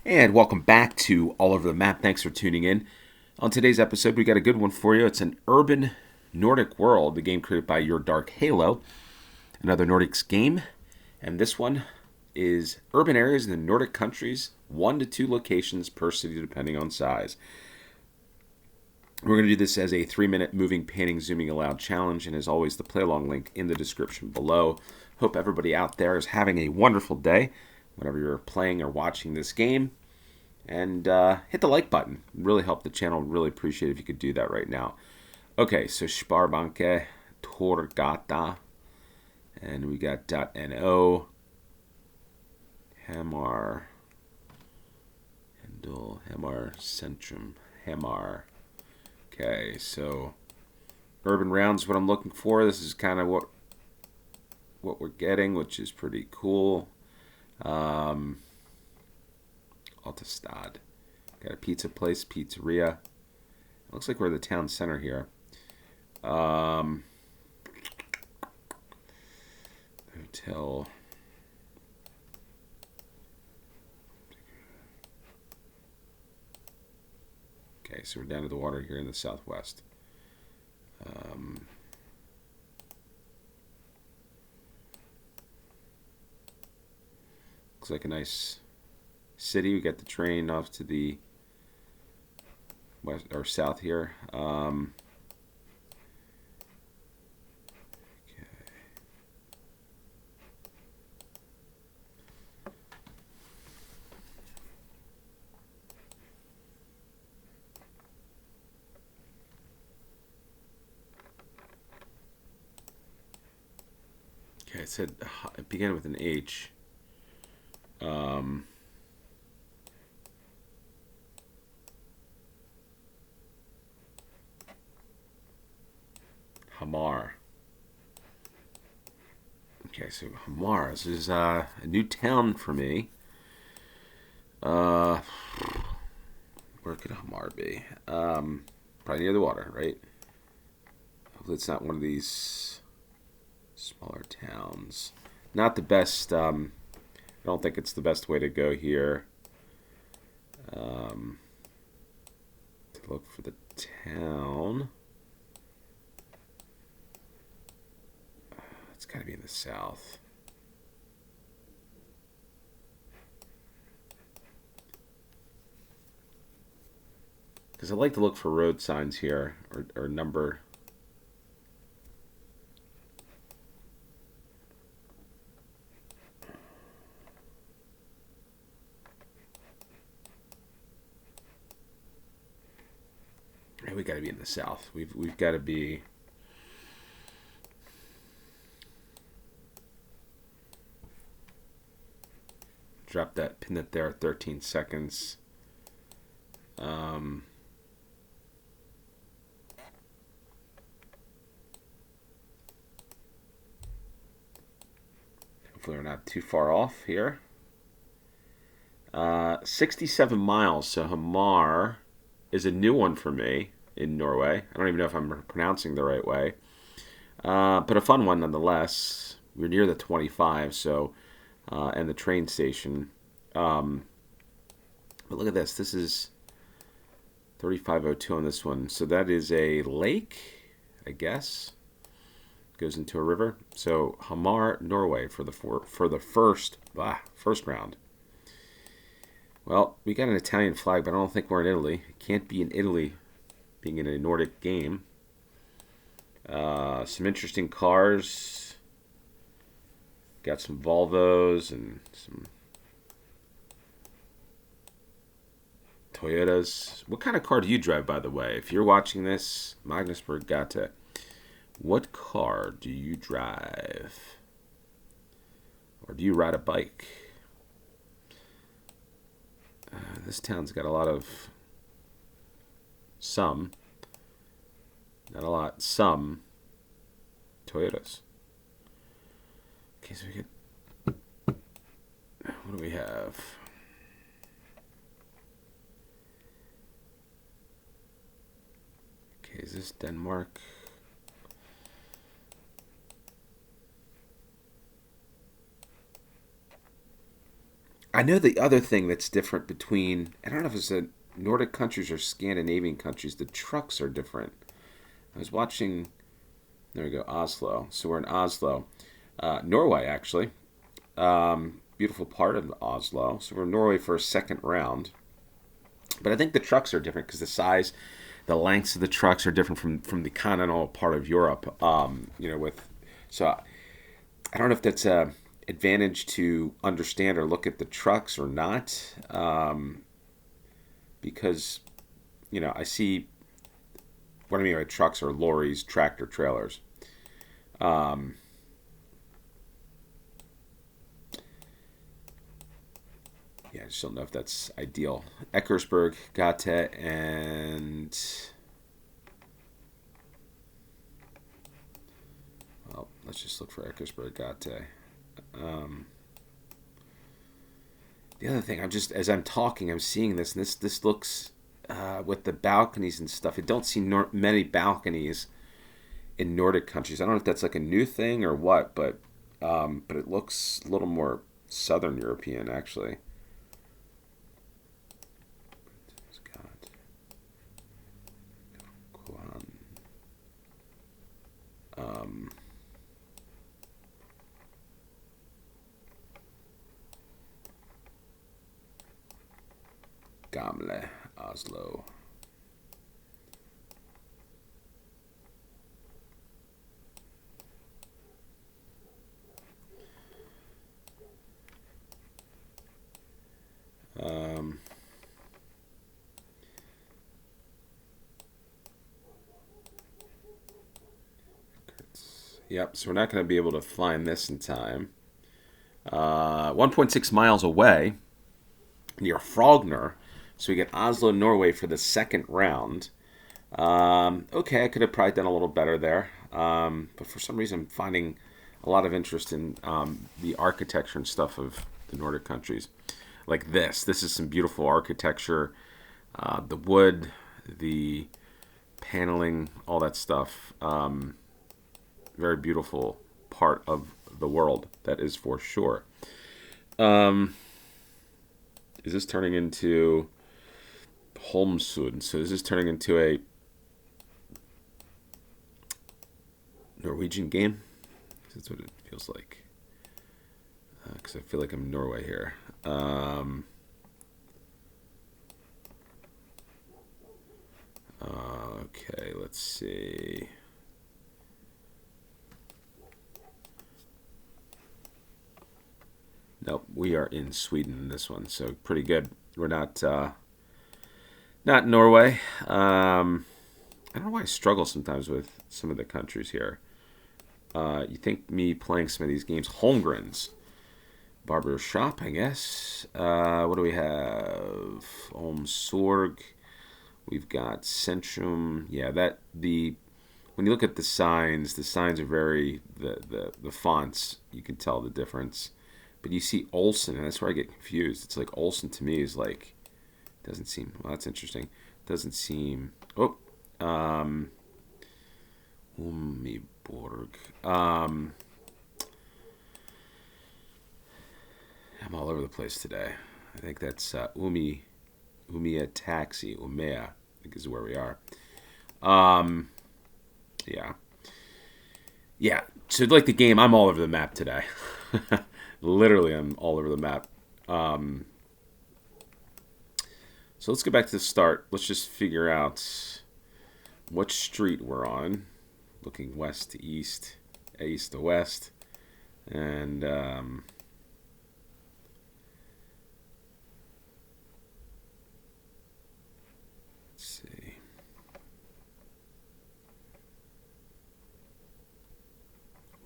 And welcome back to All Over the Map. Thanks for tuning in. On today's episode, we got a good one for you. It's An Urban Nordic World, the game created by YourDarkHalo, another Nordics game. And this one is urban areas in the Nordic countries, 1 to 2 locations per city depending on size. We're going to do this as a 3-minute moving, panning, zooming aloud challenge, and as always, the play along link in the description below. Hope everybody out there is having a wonderful day whenever you're playing or watching this game. And hit the like button. It really help the channel. Really appreciate it if you could do that right now. Okay, so Sparbanke Torgata. And we got .no. Hamar. Handel. Hamar Centrum. Hamar. Okay, so urban rounds is what I'm looking for. This is kind of what we're getting, which is pretty cool. Altastad. Got a pizza place, pizzeria. It looks like we're the town center here. Hotel. Okay, so we're down to the water here in the southwest. Looks like a nice city. We got the train off to the west or south here. Okay. Okay, it said it began with an H. Hamar. Okay, so Hamar. This is a new town for me. Where could Hamar be? Probably near the water, right? Hopefully it's not one of these smaller towns. Not the best. I don't think it's the best way to go here. To look for the town. It's got to be in the south. Because I like to look for road signs here, or number. We got to be in the south. We've got to be. Drop that, pin it there at 13 seconds. Hopefully we're not too far off here. 67 miles, so Hamar is a new one for me in Norway. I don't even know if I'm pronouncing the right way. But a fun one nonetheless. We're near the 25, so... and the train station. But look at this. This is 3502 on this one. So that is a lake, I guess. Goes into a river. So Hamar, Norway for the first round. Well, we got an Italian flag, but I don't think we're in Italy. It can't be in Italy, being in a Nordic game. Some interesting cars. Got some Volvos and some Toyotas. What kind of car do you drive, by the way? If you're watching this, Magnusberg Gata, what car do you drive? Or do you ride a bike? This town's got a lot of not a lot, some Toyotas. Okay, so we get, what do we have? Okay, is this Denmark? I know the other thing that's different between, I don't know if it's the Nordic countries or Scandinavian countries, the trucks are different. I was watching, there we go, Oslo. So we're in Oslo, Norway actually. Beautiful part of Oslo. So we're in Norway for a second round. But I think the trucks are different because the size, the lengths of the trucks are different from the continental part of Europe. So I don't know if that's a advantage to understand or look at the trucks or not, because I see what I mean by trucks are lorries, tractor trailers. Um, yeah, I just don't know if that's ideal. Eckersberg, Gotha, and well, let's just look for Eckersberg, Gotha. Um, the other thing, as I'm talking, I'm seeing this, and this looks with the balconies and stuff. I don't see many balconies in Nordic countries. I don't know if that's like a new thing or what, but it looks a little more Southern European actually. Um, Gamle, Oslo. Um, yep, so we're not going to be able to find this in time. 1.6 miles away, near Frogner. So we get Oslo, Norway for the second round. Okay, I could have probably done a little better there. But for some reason, I'm finding a lot of interest in the architecture and stuff of the Nordic countries. Like this. This is some beautiful architecture. The wood, the paneling, all that stuff. Very beautiful part of the world, that is for sure. Is this turning into Holmsund? So is this turning into a Norwegian game? That's what it feels like. Because I feel like I'm in Norway here. Okay, let's see. Nope, we are in Sweden in this one, so pretty good. We're not Norway. I don't know why I struggle sometimes with some of the countries here. You think me playing some of these games, Holmgrens, barber shop, I guess. What do we have? Omsorg. We've got Centrum. Yeah, when you look at the signs are very the fonts. You can tell the difference. But you see Olsen, and that's where I get confused. It's like Olsen to me is like doesn't seem. Well, that's interesting. Doesn't seem. Oh, Umiborg. I'm all over the place today. I think that's Umea Taxi. Umea, I think is where we are. Yeah. Yeah. So like the game, I'm all over the map today. Literally, I'm all over the map. So let's go back to the start. Let's just figure out what street we're on. Looking west to east, east to west. And let's see.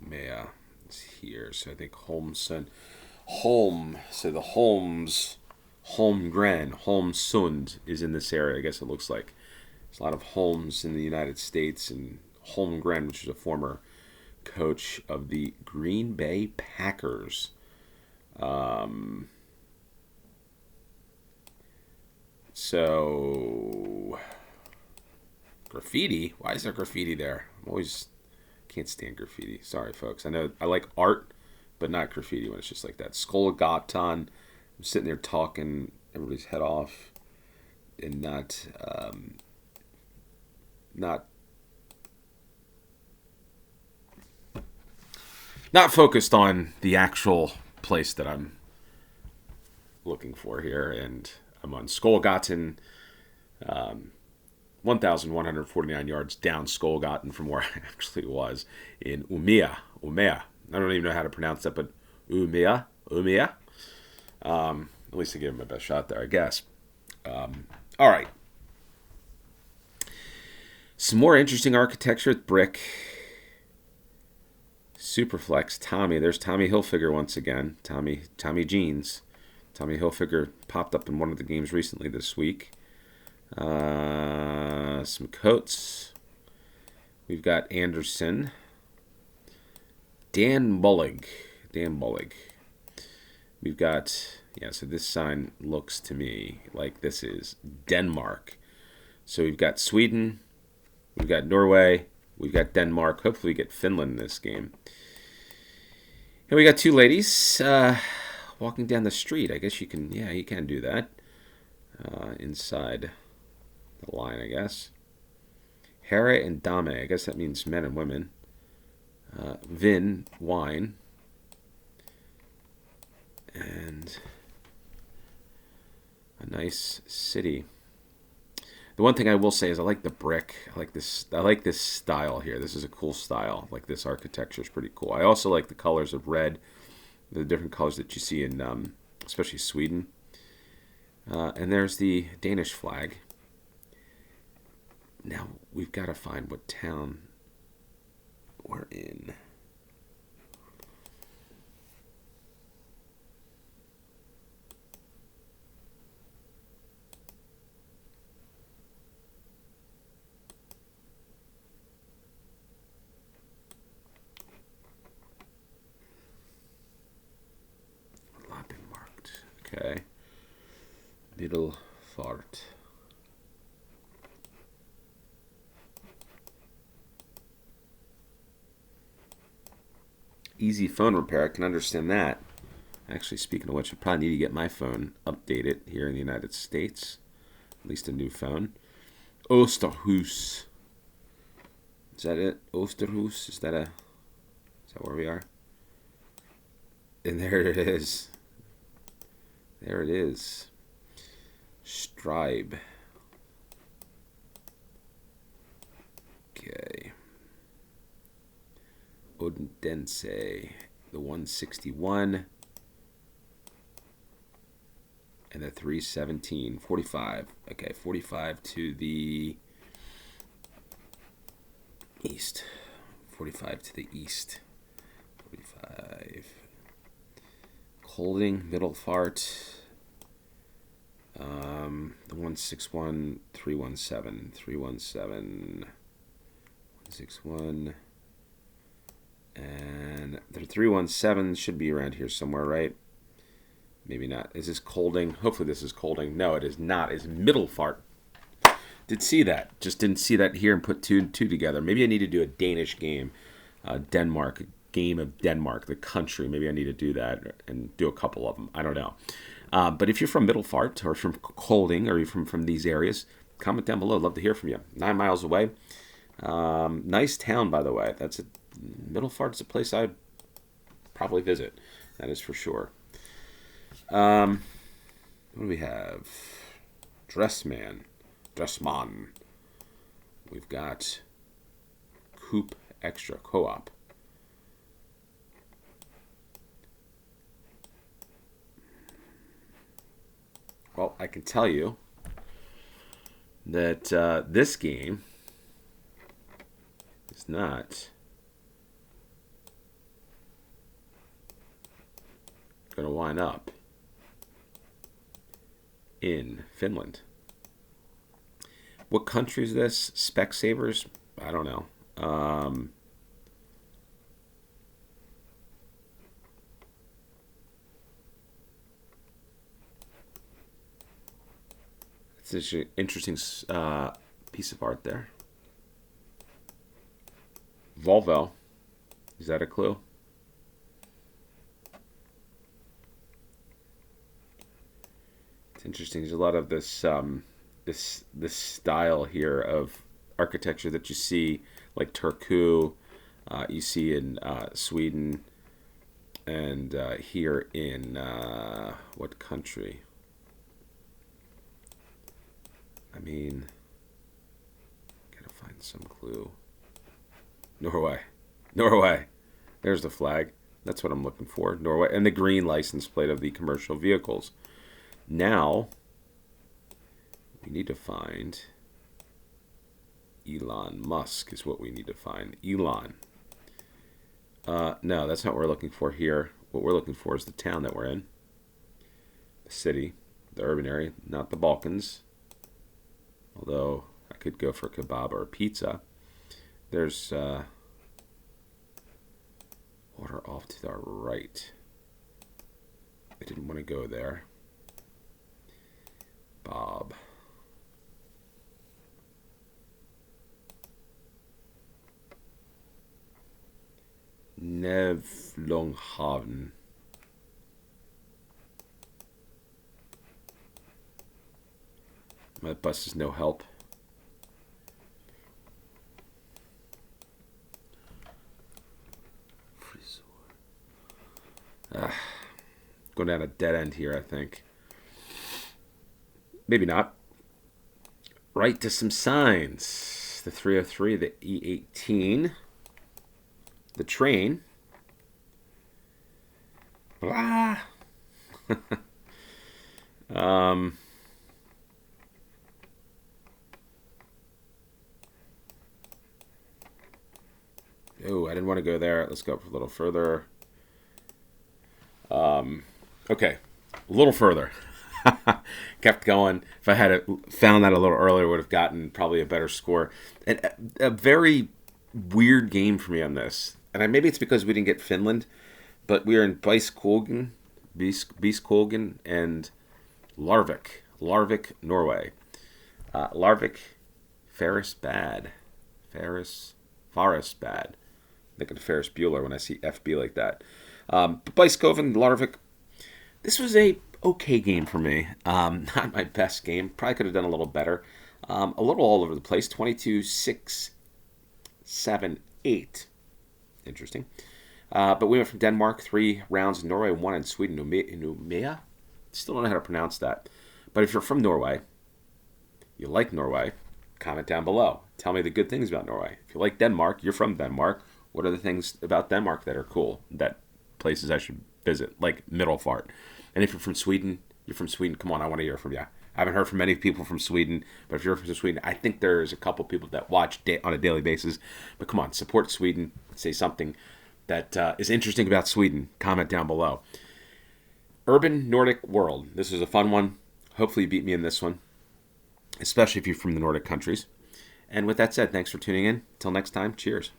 Maya is here. So I think Holmsund. So the Holmsund is in this area. I guess it looks like there's a lot of Holmes in the United States, and Holmgren, which is a former coach of the Green Bay Packers. So graffiti. Why is there graffiti there? I'm always can't stand graffiti. Sorry, folks. I know I like art, but not graffiti when it's just like that. Skolgatan I'm sitting there talking everybody's head off and not not focused on the actual place that I'm looking for here. And I'm on Skolgaten, 1,149 yards down Skolgaten from where I actually was in Umea. Umea. I don't even know how to pronounce that, but Umea. Umea. At least I gave him my best shot there, I guess. All right. Some more interesting architecture with brick. Superflex. Tommy. There's Tommy Hilfiger once again. Tommy Jeans. Tommy Hilfiger popped up in one of the games recently this week. Some coats. We've got Anderson. Dan Bullig. We've got, so this sign looks to me like this is Denmark. So we've got Sweden, we've got Norway, we've got Denmark. Hopefully we get Finland in this game. And we got two ladies walking down the street. I guess you can do that. Inside the line, I guess. Hera and Dame, I guess that means men and women. Vin, wine. And a nice city. The one thing I will say is I like the brick. I like this style here. This is a cool style. Like, this architecture is pretty cool. I also like the colors of red, the different colors that you see in especially Sweden. And there's the Danish flag. Now we've got to find what town we're in. A lot been marked. Okay. Little fart. Easy phone repair. I can understand that. Actually, speaking of which, I probably need to get my phone updated here in the United States. At least a new phone. Oosterhuis. Is that it? Oosterhuis? Is that where we are? And there it is. There it is. Stribe. Okay. Odense, the 161, and the 317, 45. Okay, 45 to the east. 45 to the east. 45. Holding, middle fart. The 161, 317, 317, 161. And the 317 should be around here somewhere, right? Maybe not. Is this Colding? Hopefully this is Colding. No, it is not. It's Middelfart. Did see that. Just didn't see that here and put two and two together. Maybe I need to do a Danish game. Denmark. A game of Denmark, the country. Maybe I need to do that and do a couple of them. I don't know. But if you're from Middelfart or from Colding or you're from these areas, comment down below. Love to hear from you. 9 miles away. Nice town, by the way. Middelfart is a place I'd probably visit. That is for sure. What do we have? Dressman. We've got Coop Extra Co-op. Well, I can tell you that this game is not going to wind up in Finland. What country is this? Specsavers? I don't know. It's an interesting piece of art there. Volvo. Is that a clue? interesting. There's a lot of this style here of architecture that you see, like Turku, you see in Sweden, and here in what country? I mean, gotta find some clue. Norway. Norway. There's the flag. That's what I'm looking for. Norway. And the green license plate of the commercial vehicles. Now, we need to find Elon Musk is what we need to find. Elon. No, that's not what we're looking for here. What we're looking for is the town that we're in. The city. The urban area. Not the Balkans. Although I could go for kebab or pizza. There's water off to the right. I didn't want to go there. Bob. Nevlonghavn. My bus is no help. Going down a dead end here, I think. Maybe not. Right to some signs. The 303, the E18, the train. Blah. Oh, I didn't want to go there. Let's go up a little further. Okay, a little further. Kept going. If I had found that a little earlier, would have gotten probably a better score. And a very weird game for me on this. And maybe it's because we didn't get Finland, but we are in Biskogen and Larvik, Norway. Larvik, Farisbad. Farisbad. Thinking of Ferris Bueller when I see FB like that. Biskoven, Larvik. This was a okay game for me. Not my best game. Probably could have done a little better. A little all over the place. 22, 6, 7, 8. Interesting. But we went from Denmark, 3 rounds in Norway, 1 in Sweden. Numea? Still don't know how to pronounce that. But if you're from Norway, you like Norway, comment down below. Tell me the good things about Norway. If you like Denmark, you're from Denmark. What are the things about Denmark that are cool? That places I should visit, like Middelfart. And if you're from Sweden, come on, I want to hear from you. I haven't heard from many people from Sweden, but if you're from Sweden, I think there's a couple people that watch on a daily basis. But come on, support Sweden. Say something that is interesting about Sweden. Comment down below. Urban Nordic World. This is a fun one. Hopefully you beat me in this one, especially if you're from the Nordic countries. And with that said, thanks for tuning in. Until next time, cheers.